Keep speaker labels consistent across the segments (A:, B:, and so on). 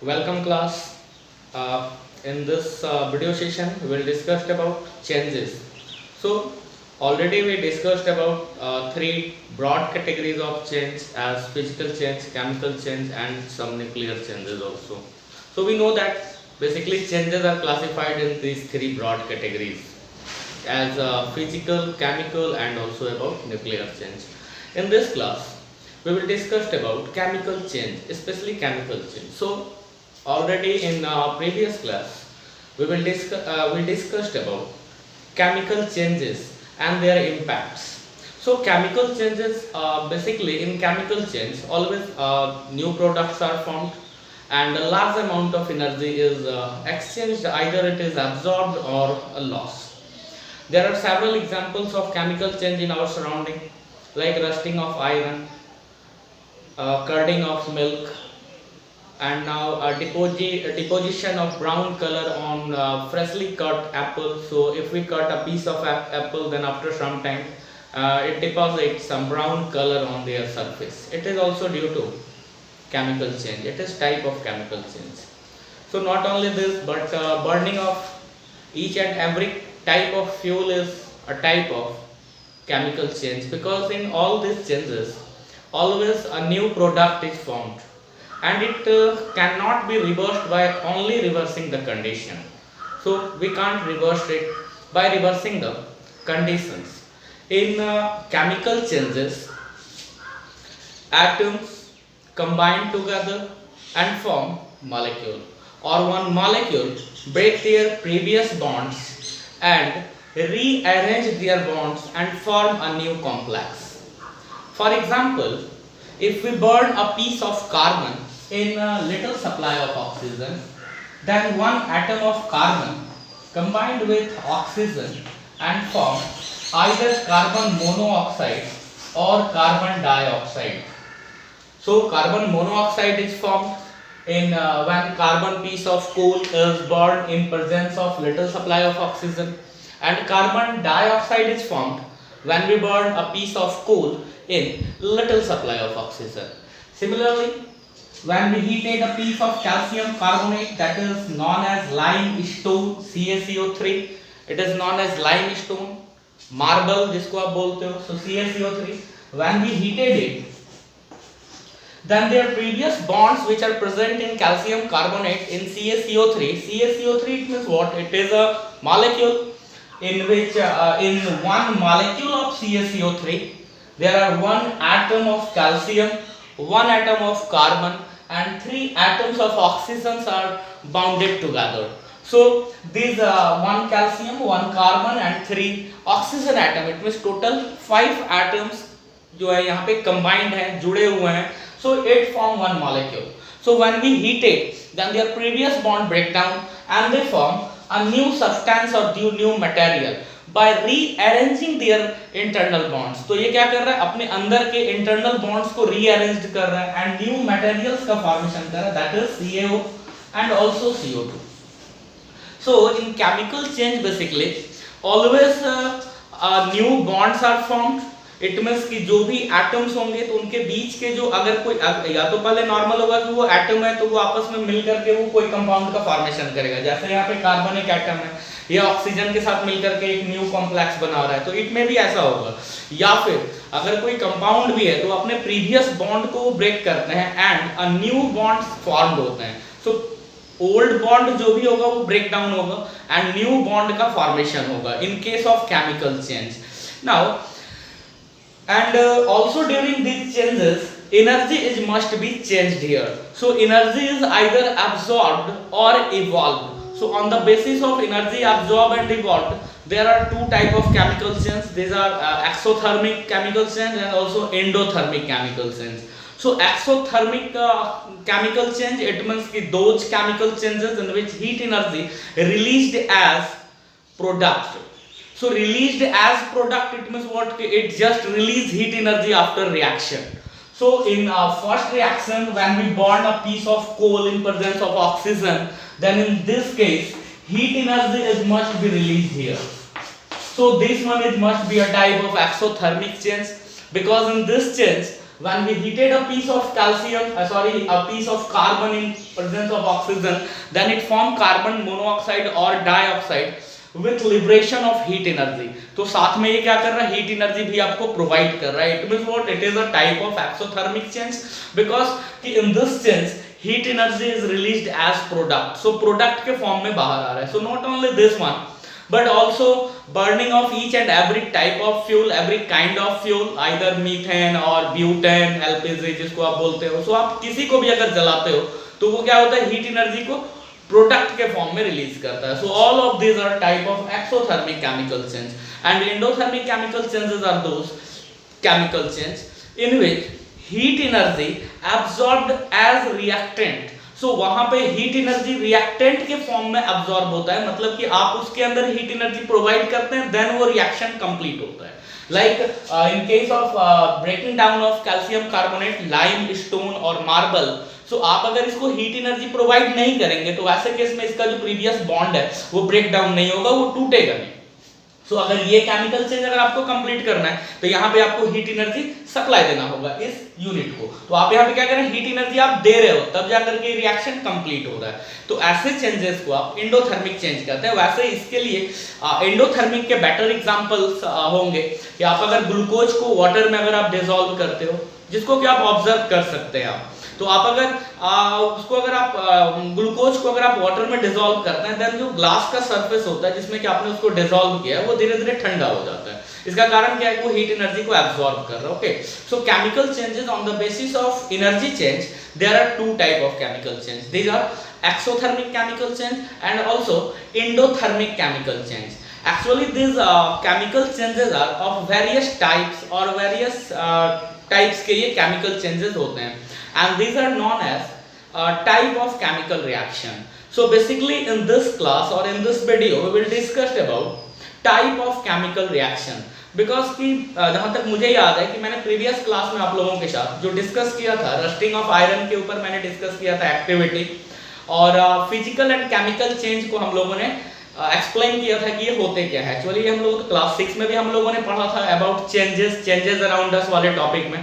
A: Welcome class. In this video session, we will discuss about changes. So already we discussed about three broad categories of change as physical change, chemical change, and some nuclear changes also. So we know that basically changes are classified in these three broad categories as physical, chemical, and also about nuclear change. In this class, we will discuss about chemical change, especially chemical change. So already in previous class, we discussed about chemical changes and their impacts. So chemical changes, basically in chemical change, always new products are formed and a large amount of energy is exchanged, either it is absorbed or lost. There are several examples of chemical change in our surrounding, like rusting of iron, curding of milk, and now a deposition of brown color on freshly cut apple. So if we cut a piece of apple, then after some time it deposits some brown color on their surface. It is also due to chemical change. It is type of chemical change. So not only this, but burning of each and every type of fuel is a type of chemical change, because in all these changes always a new product is formed and it cannot be reversed by only reversing the condition. So we can't reverse it by reversing the conditions. In chemical changes, atoms combine together and form molecule, or one molecule break their previous bonds and rearrange their bonds and form a new complex. For example, if we burn a piece of carbon in a little supply of oxygen, then one atom of carbon combined with oxygen and form either carbon monoxide or carbon dioxide. So carbon monoxide is formed in when carbon piece of coal is burned in presence of little supply of oxygen, and carbon dioxide is formed when we burn a piece of coal in little supply of oxygen. Similarly, when we heated a piece of calcium carbonate, that is known as limestone, CaCO3, it is known as limestone, marble जिसको आप बोलते हो, so CaCO3, when we heated it, then their previous bonds which are present in calcium carbonate in CaCO3 it means what? It is a molecule in which in one molecule of CaCO3 there are one atom of calcium, one atom of carbon, and three atoms of oxygen are bounded together. So these one calcium, one carbon, and three oxygen atom, it means total 5 atoms जो है यहाँ पे combined हैं, जुड़े हुए हैं. So it form one molecule. So when we heat it, then their previous bond break down and they form a new substance or new material by rearranging their internal bonds. तो ये क्या कर रहा है? अपने अंदर के internal bonds को rearrange कर रहा है and new materials का formation कर रहा है, that is CaO and also CO2. So in chemical change basically always new bonds are formed. It means कि जो भी एटम्स होंगे तो उनके बीच के जो अगर कोई या तो पहले नॉर्मल होगा कि वो एटम है तो वो आपस में मिल करके वो कोई कंपाउंड का फॉर्मेशन करेगा. जैसे यहाँ पे कार्बन एक एटम है, ये ऑक्सीजन के साथ मिल करके एक न्यू कॉम्प्लेक्स बना रहा है, तो इट में भी ऐसा होगा. या फिर अगर कोई कंपाउंड भी है तो अपने प्रीवियस बॉन्ड को ब्रेक करते हैं and a new bond formed होते हैं. सो ओल्ड बॉन्ड जो भी होगा वो ब्रेक डाउन होगा एंड न्यू बॉन्ड का फॉर्मेशन होगा इन case of chemical change. Now and also during these changes energy is must be changed here. So energy is either absorbed or evolved. So on the basis of energy absorbed and evolved, there are two type of chemical change. These are exothermic chemical change and also endothermic chemical change. So exothermic chemical change, it means कि those chemical changes in which heat energy released as product. So released as product, it means what? It just release heat energy after reaction. So in first reaction, when we burn a piece of coal in presence of oxygen, then in this case heat energy is must be released here. So this one is must be a type of exothermic change, because in this change when we heated a piece of a piece of carbon in presence of oxygen, then it formed carbon monoxide or dioxide with liberation of heat energy. तो साथ में ये क्या कर रहा है, heat energy भी आपको प्रोवाइड कर रहा है. It means what, it is a type of exothermic change, because कि in this change heat energy is released as product, so product के फॉर्म में बाहर आ रहा है. So not only this one, but also burning of each and every type of fuel, every kind of fuel, either methane or butane, LPG जिसको आप बोलते हो. So आप किसी को भी अगर जलाते हो तो वो क्या होता है, हीट एनर्जी को प्रोडक्ट के फॉर्म में रिलीज करता है. So all of these are type of exothermic chemical change, and endothermic chemical changes are those chemical change in which heat energy absorbed as reactant. So वहां पे heat energy reactant के form में absorb होता है, मतलब कि आप उसके अंदर हीट एनर्जी प्रोवाइड करते हैं, देन वो रिएक्शन कंप्लीट होता है. Like in case of breaking down of calcium carbonate, limestone और मार्बल. सो आप अगर इसको हीट एनर्जी प्रोवाइड नहीं करेंगे तो वैसे केस में इसका जो प्रीवियस बॉन्ड है वो ब्रेक डाउन नहीं होगा, वो टूटेगा नहीं. सो अगर ये केमिकल चेंज अगर आपको कंप्लीट करना है तो यहाँ पे आपको हीट एनर्जी सप्लाई देना होगा इस यूनिट को. तो आप यहाँ पे क्या करें, हीट एनर्जी आप दे रहे हो तब जाकर के रिएक्शन कंप्लीट हो रहा है. तो ऐसे चेंजेस को आप एंडोथर्मिक चेंज कहते हैं. वैसे इसके लिए एंडोथर्मिक के बेटर एग्जांपल्स होंगे कि आप अगर ग्लूकोज को वाटर में अगर आप डिसॉल्व करते हो, जिसको कि आप ऑब्जर्व कर सकते हैं आप, तो आप अगर उसको अगर आप ग्लूकोज को अगर आप वाटर में डिसॉल्व करते हैं, देन जो ग्लास का सरफेस होता है जिसमें कि आपने उसको डिसॉल्व किया है वो धीरे धीरे ठंडा हो जाता है. इसका कारण क्या है, वो हीट एनर्जी को एब्सॉर्ब कर रहा है. Okay, so chemical changes on the basis of energy change, there are two type of chemical change. These are exothermic chemical change and also endothermic chemical change. Actually these chemical changes are of various types और various types के ये chemical changes होते हैं, and these are known as type of chemical reaction. So basically in this class or in this video we will discuss about type of chemical reaction, because कि जहाँ तक मुझे याद है कि मैंने प्रीवियस क्लास में आप लोगों के साथ जो डिस्कस किया था रस्टिंग ऑफ आयरन के ऊपर मैंने डिस्कस किया था एक्टिविटी, और फिजिकल एंड केमिकल चेंज को हम लोगों ने एक्सप्लेन किया था कि ये होते क्या है. एक्चुअली हम लोग क्लास 6 में भी हम लोगों ने पढ़ा था अबाउट चेंजेस अराउंड अस वाले टॉपिक में,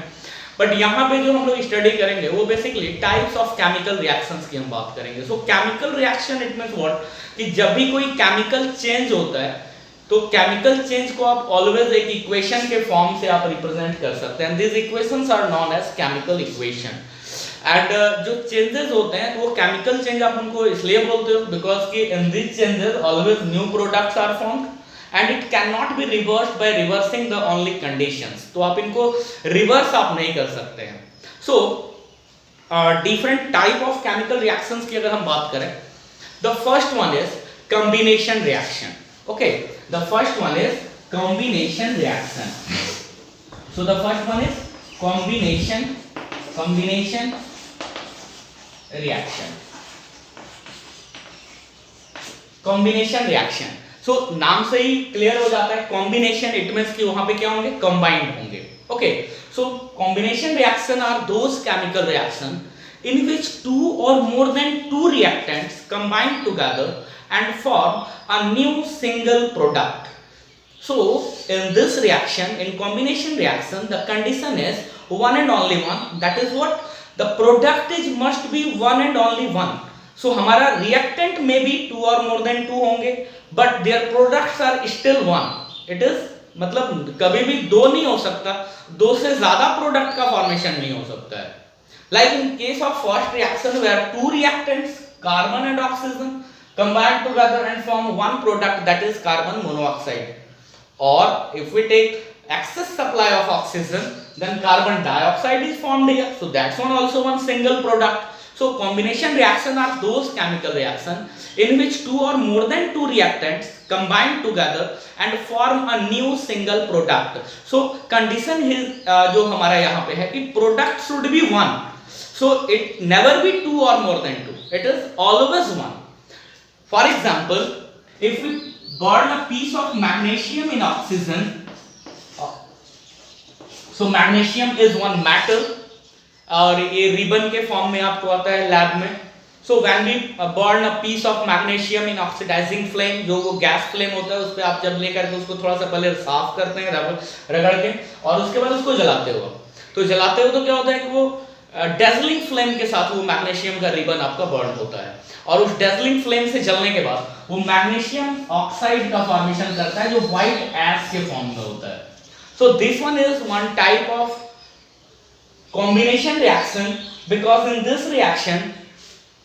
A: बट यहाँ पे जो हम लोग स्टडी करेंगे वो basically types of chemical reactions की हम बात करेंगे. सो chemical reaction it means what, कि जब भी कोई केमिकल चेंज होता है तो केमिकल चेंज को आप ऑलवेज एक इक्वेशन के फॉर्म से आप रिप्रेजेंट कर सकते हैं. This equations are known as chemical equation. And जो चेंजेस होते हैं वो केमिकल चेंज आप उनको इसलिए बोलते हो बिकॉज कि in this changes always new products are formed and it can not be reversed by reversing the only conditions. तो आप इनको रिवर्स आप नहीं कर सकते हैं. So different type of chemical reactions की अगर हम बात करें, the first one is combination reaction. Okay, the first one is combination reaction. So the first one is combination reaction. Combination reaction, so नाम से ही क्लियर हो जाता है. कॉम्बिनेशन इट मींस कि वहां पे क्या होंगे, कंबाइंड होंगे. Okay, so combination reaction are those chemical reaction in which two or more than two reactants combine together and form a new single product. So in this reaction, in combination reaction, the condition is one and only one, that is what, the product is must be one and only one. So हमारा reactant may be two or more than two होंगे, but their products are still one. It is मतलब कभी भी दो नहीं हो सकता, दो से ज्यादा प्रोडक्ट का फॉर्मेशन नहीं हो सकता है. Like in case of first reaction where two reactants, carbon and oxygen, combine together and form one product, that is carbon monoxide. Or if we take excess supply of oxygen, then carbon dioxide is formed here. So that's one also one single product. So combination reaction are those chemical reactions in which two or more than two reactants combine together and form a new single product. So condition is जो हमारा यहाँ पे है कि product should be one. So it never be two or more than two. It is always one. For example, if we burn a piece of magnesium in oxygen, so magnesium is one metal, और ये ribbon के form में आपको आता है lab में. So when we burn a piece of magnesium in oxidizing flame, जो वो गैस फ्लेम होता है उस पर आप जब लेकर के उसको थोड़ा सा पहले साफ करते हैं रगड़ के और उसके बाद उसको जलाते हो, तो जलाते हो तो क्या होता है कि वो डेजलिंग फ्लेम के साथ वो मैग्नीशियम का रिबन आपका बर्न होता है, और उस डेजलिंग फ्लेम से जलने के बाद वो मैग्नीशियम ऑक्साइड का फॉर्मेशन करता है जो व्हाइट एश के फॉर्म में होता है. So this one is one type of combination reaction, because in this reaction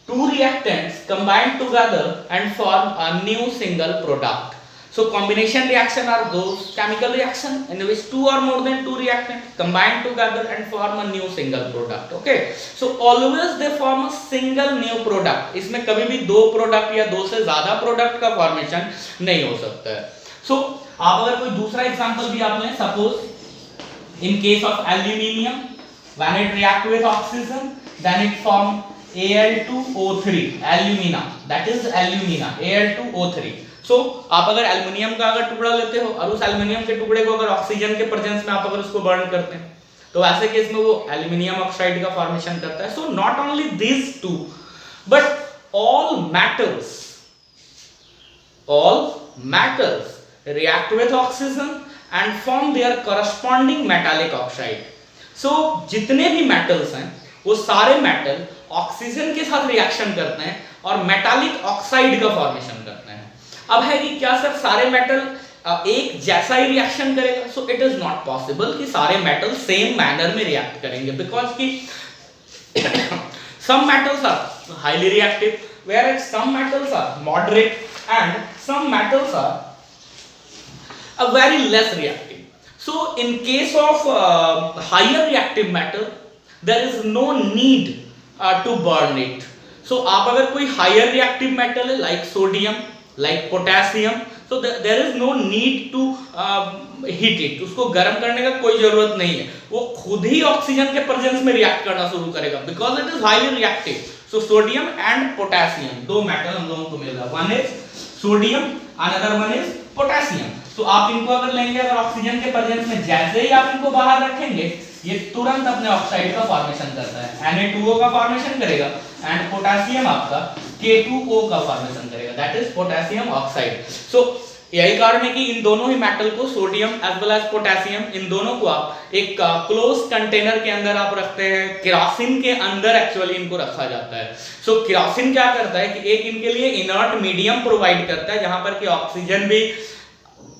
A: two reactants combine together and form a new single product. So combination reaction are those chemical reaction in which two or more than two reactants combine together and form a new single product. Okay, so always they form a single new product. इसमें कभी भी दो product या दो से ज्यादा product का formation नहीं हो सकता है. So आप अगर कोई दूसरा एग्जांपल भी आप लें, suppose in case of aluminium, when it react with oxygen then it form Al2O3, alumina, that is alumina, Al2O3. so आप अगर एल्युमिनियम का अगर टुकड़ा लेते हो और उस एल्युमिनियम के टुकड़े को अगर ऑक्सीजन के प्रेजेंस में आप अगर उसको बर्न करते हैं तो ऐसे केस में वो एल्युमिनियम ऑक्साइड का फॉर्मेशन करता है. So not only this two but all metals react with oxygen and form their corresponding metallic oxide. So जितने भी मेटल्स हैं वो सारे मेटल ऑक्सीजन के साथ रिएक्शन करते हैं और मेटालिक ऑक्साइड का फॉर्मेशन करते हैं. अब है कि क्या सर सारे मेटल एक जैसा ही रिएक्शन करेगा? So it is not possible कि सारे मेटल सेम मैनर में रिएक्ट करेंगे, बिकॉज कि some metals are highly reactive whereas some metals are moderate and some metals are a very less reactive. So in case of higher reactive metal there is no need to burn it. So आप अगर कोई higher reactive metal है like sodium, like potassium, so there is no need to heat it. उसको गर्म करने का कोई जरूरत नहीं है, वो खुद ही ऑक्सीजन के प्रेजेंस में रिएक्ट करना शुरू करेगा because it is highly reactive. So sodium and potassium दो मेटल हम लोगों को मिल रहा है, one is sodium, another one is potassium. तो आप इनको अगर लेंगे अगर ऑक्सीजन के प्रेजेंस में, जैसे ही आप इनको बाहर रखेंगे ये तुरंत अपने ऑक्साइड का फॉर्मेशन करता है, Na2O का फॉर्मेशन करेगा एंड पोटेशियम आपका K2O का फॉर्मेशन करेगा, that is potassium oxide. So यही कारण है कि इन दोनों ही मेटल को, sodium as well as potassium, इन दोनों को आप एक क्लोज कंटेनर के अंदर आप रखते हैं, केरोसिन के अंदर एक्चुअली इनको रखा जाता है. सो केरोसिन क्या करता है कि एक इनके लिए इनर्ट मीडियम प्रोवाइड करता है जहां पर कि ऑक्सीजन भी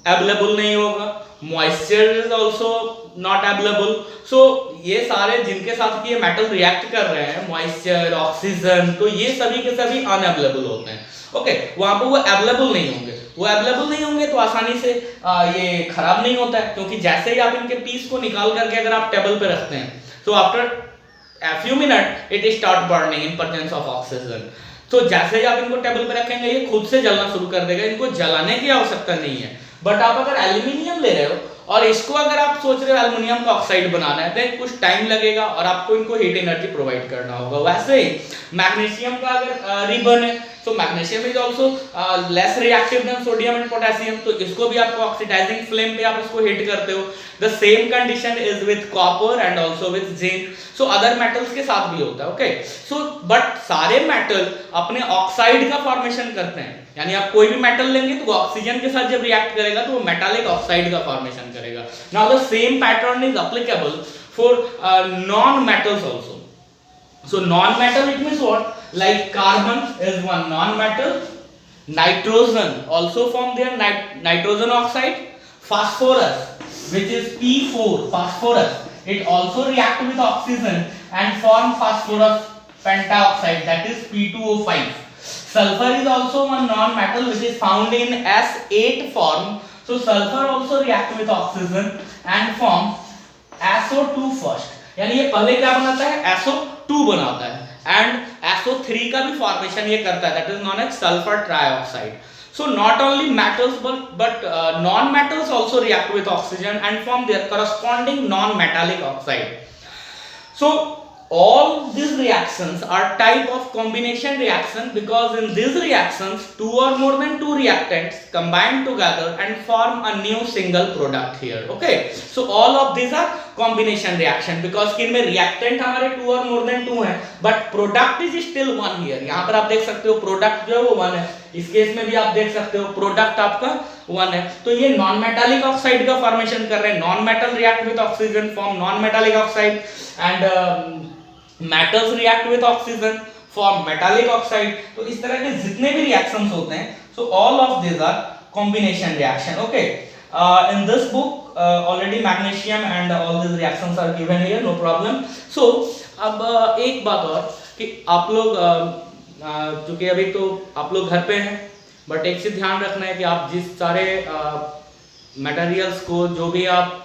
A: अवेलेबल नहीं होगा, moisture is also not available. So ये सारे जिनके साथ कि ये मेटल रिएक्ट कर रहे हैं, मॉइस्चर, ऑक्सीजन, तो ये सभी के सभी अनअवेलेबल होते हैं. ओके, वहां पर वो अवेलेबल नहीं होंगे, वो अवेलेबल नहीं होंगे तो आसानी से ये खराब नहीं होता है, क्योंकि जैसे ही आप इनके पीस को निकाल करके अगर आप टेबल पे रखते हैं तो after a few minutes it start burning in presence of oxygen. तो जैसे ही आप इनको टेबल पे रखेंगे ये खुद से जलना शुरू कर देगा, इनको जलाने की आवश्यकता नहीं है. बट आप अगर एल्यूमिनियम ले रहे हो और इसको अगर आप सोच रहे हो एल्युमिनियम का ऑक्साइड बनाना है तो कुछ टाइम लगेगा और आपको इनको हीट एनर्जी प्रोवाइड करना होगा. वैसे ही मैग्नीशियम का अगर रिबन है तो magnesium is also less reactive than sodium and potassium, तो इसको भी आपको ऑक्सीडाइजिंग फ्लेम पे आप इसको हीट करते हो. The same condition is with copper and also with zinc. So other metals के साथ भी होता है. ओके, सो बट सारे मेटल अपने ऑक्साइड का फॉर्मेशन करते हैं, यानी आप कोई भी मेटल लेंगे तो ऑक्सीजन के साथ जब रिएक्ट करेगा तो वो मेटालिक ऑक्साइड का फॉर्मेशन करेगा. Now the same pattern is applicable for non metals also. So non-metal it means what? Like carbon is one non-metal, nitrogen also form their nitrogen oxide, phosphorus which is P4 phosphorus, it also react with oxygen and form phosphorus pentaoxide, that is P2O5. Sulfur is also one non-metal which is found in S8 form, so sulfur also react with oxygen and form SO2 first, यानी ये पहले क्या बनाता है? SO2 बनाता है and SO3 का भी फॉर्मेशन ये करता है, that is known as sulphur trioxide. So not only metals but non metals also react with oxygen and form their corresponding non metallic oxide. So all these reactions are type of combination reaction because in these reactions two or more than two reactants combine together and form a new single product here. Okay, so all of these are combination reaction because कि इनमें reactant हमारे two or more than two हैं but product is still one here. यहाँ पर आप देख सकते हो product जो है वो one है, इस केस में भी आप देख सकते हो product आपका 1 है। तो ये नॉन मेटालिक ऑक्साइड का फॉर्मेशन कर रहे हैं, non metal react with oxygen form non metallic oxide and metals react with oxygen form metallic oxide. तो इस तरह के जितने भी रिएक्शंस होते हैं, so all of this are combination reaction. Okay, in this book already magnesium and all these reactions are given here, no problem. So अब एक बात और कि आप लोग चूंकि अभी तो आप लोग घर पे हैं, बट एक चीज ध्यान रखना है कि आप जिस सारे मटेरियल्स को, जो भी आप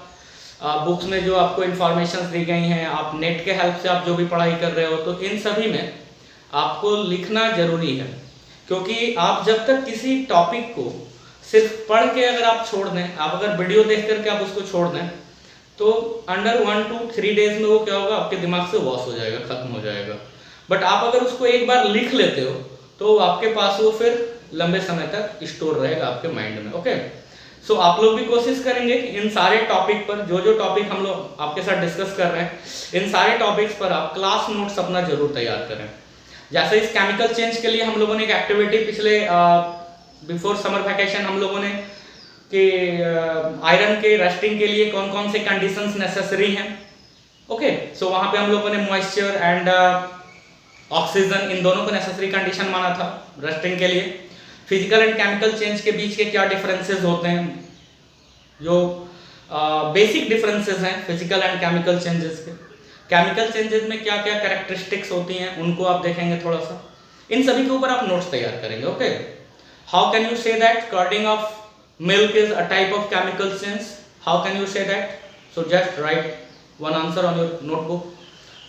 A: बुक्स में जो आपको इन्फॉर्मेशन दी गई हैं, आप नेट के हेल्प से आप जो भी पढ़ाई कर रहे हो, तो इन सभी में आपको लिखना जरूरी है। क्योंकि आप जब तक किसी टॉपिक को सिर्फ पढ़ के अगर आप छोड़ दें, आप अगर वीडियो देख करके आप उसको छोड़ दें, तो अंडर 1 to 3 डेज में वो क्या होगा, आपके दिमाग से वॉश हो जाएगा, खत्म हो जाएगा। बट आप अगर उसको एक बार लिख लेते हो तो आपके पास वो फिर लंबे समय तक स्टोर रहेगा आपके माइंड में। ओके, सो आप लोग भी कोशिश करेंगे कि इन सारे टॉपिक पर, जो जो टॉपिक हम लोग आपके साथ डिस्कस कर रहे हैं, इन सारे टॉपिक्स पर आप क्लास नोट्स अपना जरूर तैयार करें। जैसे इस केमिकल चेंज के लिए हम लोगों ने एक एक्टिविटी पिछले बिफोर समर वैकेशन हम लोगों ने कि आयरन के रस्टिंग के लिए कौन कौन से कंडीशंस नेसेसरी हैं। ओके, सो वहां पे हम लोगों ने मॉइस्चर एंड ऑक्सीजन, इन दोनों को नेसेसरी कंडीशन माना था रस्टिंग के लिए। फिजिकल एंड केमिकल चेंज के बीच के क्या डिफरेंसेस होते हैं, जो बेसिक डिफरेंसेस हैं फिजिकल एंड केमिकल चेंजेस के। केमिकल चेंजेस में क्या क्या कैरेक्टरिस्टिक्स होती हैं, उनको आप देखेंगे थोड़ा सा। इन सभी के ऊपर आप नोट्स तैयार करेंगे। Okay, how can you say that curding of milk is a type of chemical change? How can you say that? So just write one answer on your notebook.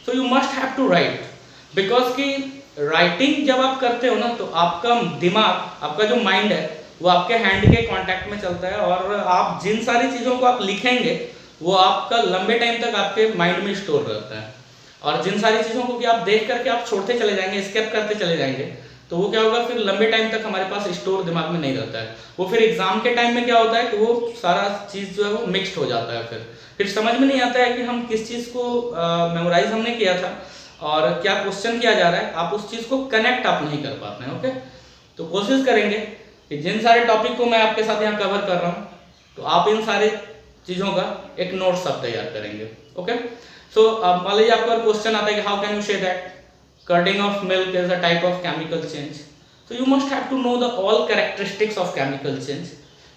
A: So you must have to write, because कि writing जब आप करते हो ना, तो आपका दिमाग, आपका जो माइंड है, वो आपके हैंड के कांटेक्ट में चलता है, और आप जिन सारी चीज़ों को आप लिखेंगे वो आपका लंबे टाइम तक आपके माइंड में स्टोर रहता है। और जिन सारी चीज़ों को कि आप देख करके आप छोड़ते चले जाएंगे, स्किप करते चले जाएंगे, तो वो क्या होगा, फिर लंबे टाइम तक हमारे पास स्टोर दिमाग में नहीं रहता है। वो फिर एग्जाम के टाइम में क्या होता है कि वो सारा चीज़ जो है वो मिक्स्ड हो जाता है, फिर समझ में नहीं आता है कि हम किस चीज़ को मेमोराइज हमने किया था और क्या क्वेश्चन किया जा रहा है, आप उस चीज़ को कनेक्ट आप नहीं कर पाते हैं। ओके, तो कोशिश करेंगे कि जिन सारे टॉपिक को मैं आपके साथ यहाँ कवर कर रहा हूँ, तो आप इन सारे चीज़ों का एक नोट्स आप तैयार करेंगे। ओके, सो मान लीजिए आपका क्वेश्चन आता है कि how can you say that curding of milk is a type of chemical change. So you must have to know the all characteristics of chemical change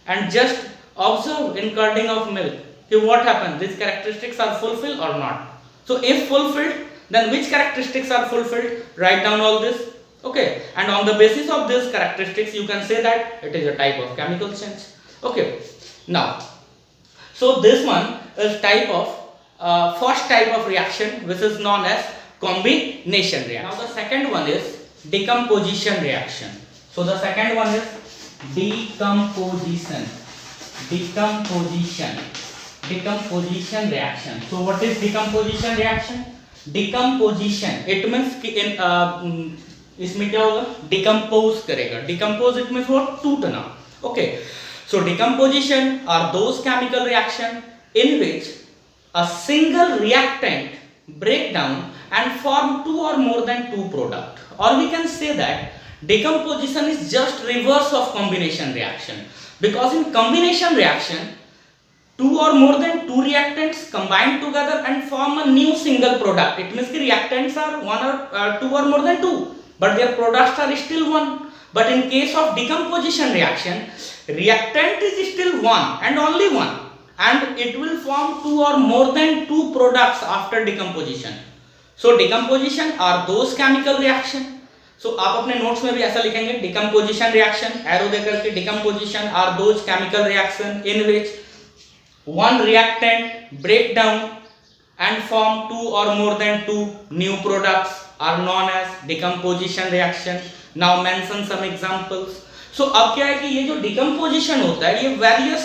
A: and just observe in curding of milk, okay, what happens, these characteristics are fulfilled or not. So if fulfilled, then which characteristics are fulfilled, write down all this. Okay, and on the basis of these characteristics you can say that it is a type of chemical change. Okay, now so this one is type of first type of reaction, which is known as combination reaction. Now the second one is decomposition reaction. So the second one is decomposition reaction. So what is decomposition reaction? Decomposition, it means कि इसमें क्या होगा, decompose करेगा। decompose it means what, टूटना। Okay, so decomposition are those chemical reaction in which a single reactant break down and form two or more than two product, or we can say that decomposition is just reverse of combination reaction, because in combination reaction two or more than two reactants combine together and form a new single product. It means the reactants are one or two or more than two, but their products are still one. But in case of decomposition reaction, reactant is still one and only one, and it will form two or more than two products after decomposition. So decomposition are those chemical reaction. So आप अपने notes में भी ऐसा लिखेंगे, decomposition reaction, arrow देकर के, decomposition are those chemical reaction in which one reactant break down and form two or more than two new products are known as decomposition reaction. Now mention some examples. So अब क्या है कि ये जो decomposition होता है, ये various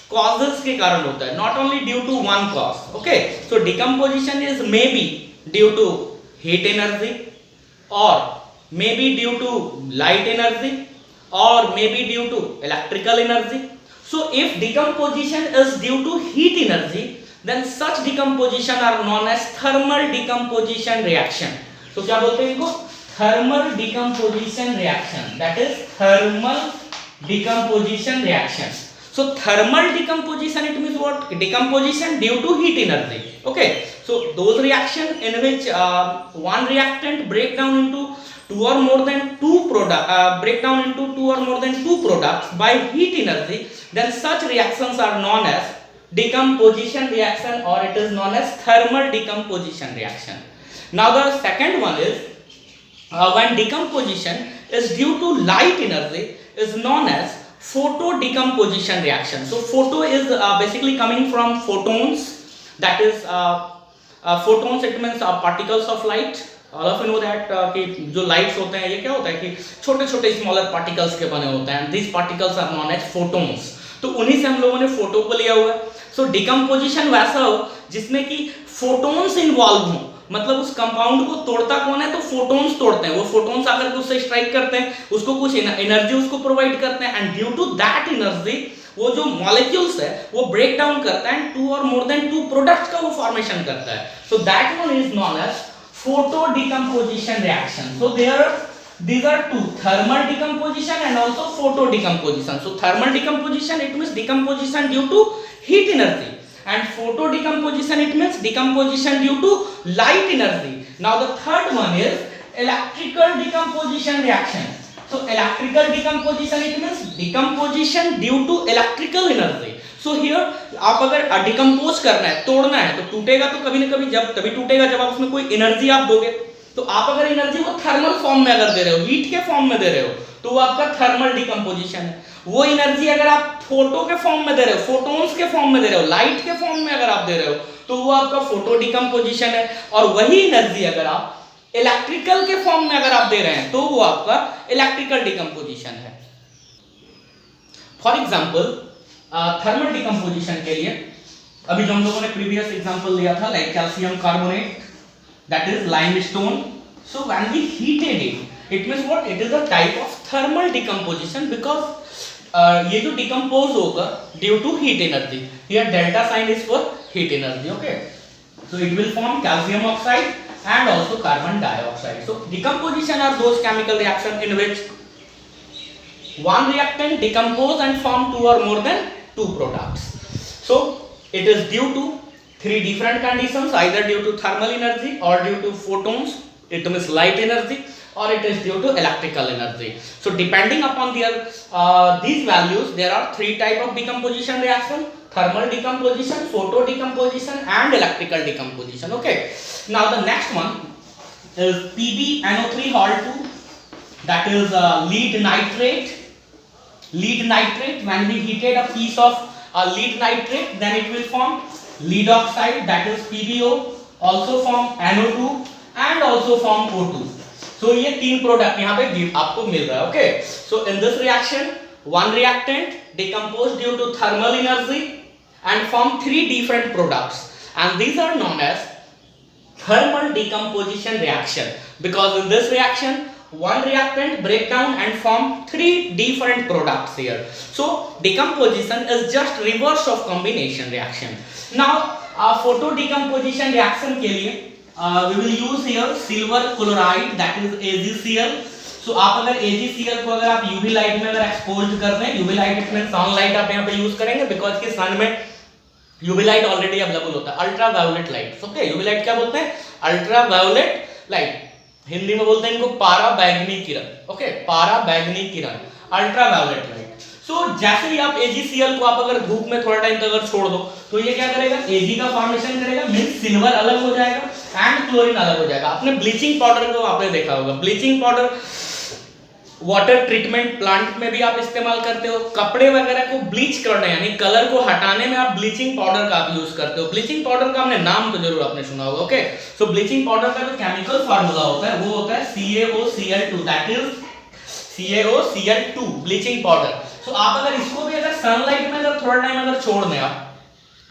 A: causes के कारण होता है, not only due to one cause. Okay, so decomposition is maybe due to heat energy, or maybe due to light energy, or maybe due to electrical energy. So if decomposition is due to heat energy, then such decomposition are known as thermal decomposition reaction. So क्या बोलते हैं इनको, thermal decomposition reaction, that is thermal decomposition reaction. So thermal decomposition, it means what? Decomposition due to heat energy. Okay, so those reaction in which one reactant break down into two or more than two products by heat energy, then such reactions are known as decomposition reaction, or it is known as thermal decomposition reaction. Now the second one is when decomposition is due to light energy, is known as photo decomposition reaction. So photo is basically coming from photons, that is photons, it means particles of light. All of you know that कि जो lights होते हैं ये क्या होता है कि छोटे छोटे smaller particles के बने होते हैं, these particles are known as photons. तो उन्हीं से हम लोगों ने फोटो को लिया हुआ है. सो डिकम्पोजिशन वैसा हो जिसमें कि फोटोन्स इन्वॉल्व हो, मतलब उस कंपाउंड को तोड़ता कौन है, तो फोटोन्स तोड़ते हैं. वो फोटोन्स आकर के उससे स्ट्राइक करते हैं, उसको कुछ एनर्जी उसको प्रोवाइड करते हैं, and due to that energy वो जो मॉलिक्यूल्स है वो ब्रेक डाउन करता है, टू और मोर देन टू प्रोडक्ट्स का वो फॉर्मेशन करता है. So that one is known as photo decomposition reaction. So these are two, thermal decomposition and also photo decomposition. So thermal decomposition, it means decomposition due to heat energy, and photo decomposition, it means decomposition due to light energy. Now the third one is electrical decomposition reaction. So electrical decomposition, it means decomposition due to electrical energy. So here आप अगर decompose करना है, तोड़ना है, तो टूटेगा तो कभी ना कभी, जब तभी टूटेगा जब आप उसमें कोई एनर्जी आप दोगे. तो आप अगर एनर्जी वो थर्मल फॉर्म में अगर दे रहे हो, हीट के फॉर्म में दे रहे हो, तो वो आपका थर्मल डिकम्पोजिशन है. वो एनर्जी अगर आप फोटो के फॉर्म में दे रहे हो, फोटोन्स के फॉर्म में दे रहे हो, लाइट के फॉर्म में अगर आप दे रहे हो, तो वो आपका फोटो डिकम्पोजिशन है. और वही एनर्जी अगर आप इलेक्ट्रिकल के फॉर्म में अगर आप दे रहे हैं, तो वो आपका इलेक्ट्रिकल डिकम्पोजिशन है. फॉर एग्जाम्पल थर्मल डिकम्पोजिशन के लिए अभी जो हम लोगों ने प्रीवियस एग्जाम्पल लिया था, like calcium carbonate, that is limestone. So when we heated it means what? It is a type of thermal decomposition, because ये जो decompose होगा due to heat energy. Here delta sign is for heat energy. Okay, so it will form calcium oxide and also carbon dioxide. So decomposition are those chemical reaction in which one reactant decompose and form two or more than two products. So it is due to three different conditions, either due to thermal energy or due to photons, it means light energy, or it is due to electrical energy. So depending upon their these values, there are three type of decomposition reaction: thermal decomposition, photo decomposition, and electrical decomposition. Okay, now the next one is PbNO3 Hal 2, that is lead nitrate. Lead nitrate, when we heated a piece of lead nitrate, then it will form lead oxide, that is PbO, also form NO2 and also form O2. So ये तीन product यहाँ पे आपको मिल रहा है. Okay, so in this reaction one reactant decomposed due to thermal energy and form three different products, and these are known as thermal decomposition reaction, because in this reaction one reactant break down and form three different products here. So decomposition is just reverse of combination reaction. Now photo decomposition reaction के लिए we will use here silver chloride, that is AgCl. So आप अगर AgCl को अगर आप UV light में अगर expose कर दें, UV लाइट में सनलाइट आप यहाँ पे यूज करेंगे, बिकॉज कि सन में UV लाइट ऑलरेडी अवेलेबल होता है, ultra violet light. Okay, UV light क्या बोलते हैं? Ultra violet light. हिंदी में बोलते हैं इनको पारा बैगनी किरण. ओके, पारा बैगनी किरण, अल्ट्रा वायोलेट लाइट. सो जैसे ही आप AgCl को आप अगर धूप में थोड़ा टाइम तक अगर छोड़ दो, तो ये क्या करेगा? Ag का फॉर्मेशन करेगा, मींस सिल्वर अलग हो जाएगा एंड क्लोरीन अलग हो जाएगा. आपने ब्लीचिंग पाउडर को आपने देखा होगा, bleaching powder water treatment plant में भी आप इस्तेमाल करते हो. कपड़े वगैरह को ब्लीच करने यानी कलर को हटाने में आप ब्लीचिंग पाउडर का आप यूज करते हो. ब्लीचिंग पाउडर का हमने नाम तो जरूर आपने सुना होगा. ओके, सो ब्लीचिंग पाउडर का जो केमिकल फार्मूला होता है वो होता है CaOCl2, that is CaOCl2 bleaching powder. So आप अगर इसको भी अगर सनलाइट में अगर थोड़ा टाइम अगर छोड़ दें, आप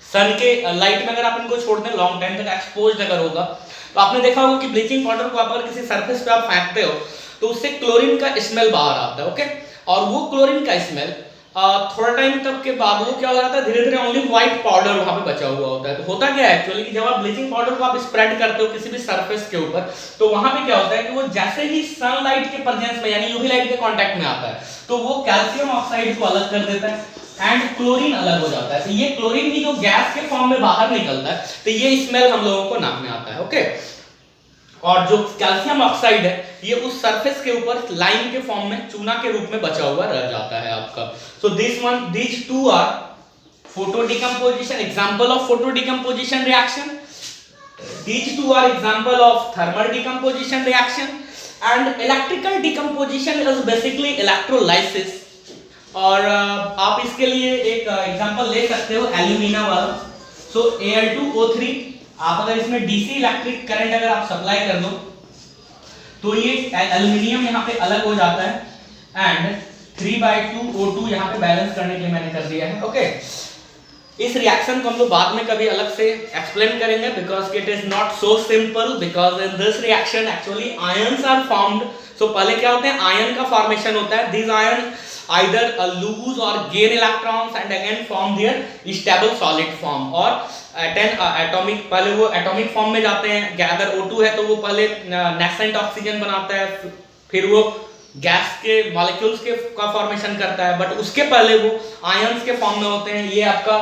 A: सन के लाइट में अगर आप इनको छोड़ दें, लॉन्ग टाइम तक एक्सपोज्ड अगर होगा, तो आपने देखा होगा कि ब्लीचिंग पाउडर को आप अगर किसी सरफेस पे आप फेंकते हो तो उससे क्लोरीन का स्मेल बाहर आता है. ओके, और वो क्लोरीन का स्मेल थोड़ा टाइम तक के बाद वो क्या हो जाता है, धीरे धीरे ओनली व्हाइट पाउडर वहां पे बचा हुआ होता है. तो होता क्या है एक्चुअली कि जब आप ब्लीचिंग पाउडर को आप स्प्रेड करते हो किसी भी सरफेस के ऊपर, तो वहां पे क्या होता है कि वो जैसे ही सनलाइट के प्रेजेंस में यानी यूवी लाइट के कांटेक्ट में आता है, तो वो कैल्शियम ऑक्साइड को अलग कर देता है एंड क्लोरीन अलग हो जाता है। तो ये क्लोरीन भी जो गैस के फॉर्म में बाहर निकलता है, तो ये स्मेल हम लोगों को नाक में आता है। ओके, और जो कैल्शियम ऑक्साइड है ये उस सरफेस के ऊपर लाइम के फॉर्म में चूना के रूप में बचा हुआ रह जाता है आपका। सो these two are photo decomposition, example of photo decomposition reaction. These two are example of thermal decomposition reaction, and electrical decomposition is basically electrolysis. और आप इसके लिए एक एग्जांपल ले सकते हो एल्यूमिना वाला। सो Al2O3, आप अगर इसमें डीसी इलेक्ट्रिक करंट अगर आप सप्लाई कर दो तो ये एल्यूमिनियम यहाँ पे अलग हो जाता है एंड 3/2O2 यहाँ पे बैलेंस करने के लिए मैंने कर दिया है। ओके, इस रिएक्शन को हम लोग बाद में कभी अलग से एक्सप्लेन करेंगे because it is not so simple, because in this reaction actually ions are formed. So पहले क्या होते हैं, आयन का फॉर्मेशन होता है। This ion either lose or gain electrons and again form their stable solid form, और atomic पहले वो एटॉमिक फॉर्म में जाते हैं। अगर O2 है तो वो पहले नेसेंट ऑक्सीजन बनाता है, फिर वो गैस के मॉलिक्यूल्स के का फॉर्मेशन करता है, बट उसके पहले वो आयंस के फॉर्म में होते हैं। ये आपका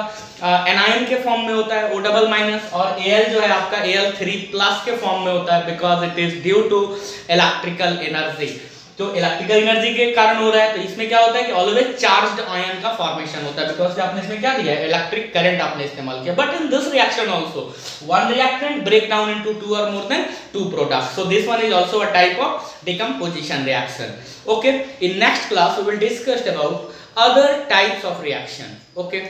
A: एनायन के फॉर्म में होता है O-, और Al जो है आपका Al3+ के फॉर्म में होता है because it is due to electrical energy. तो इलेक्ट्रिकल एनर्जी के कारण हो रहा है, तो इसमें क्या होता है कि ऑलवेज चार्ज्ड आयन का फॉर्मेशन होता है बिकॉज आपने इसमें क्या दिया है, इलेक्ट्रिक करंट आपने इस्तेमाल किया। But in this reaction also one reactant break down into 2 or more than 2 products, so this one is also a type of decomposition reaction. Okay, in next class we will discuss about other types of reaction. Okay.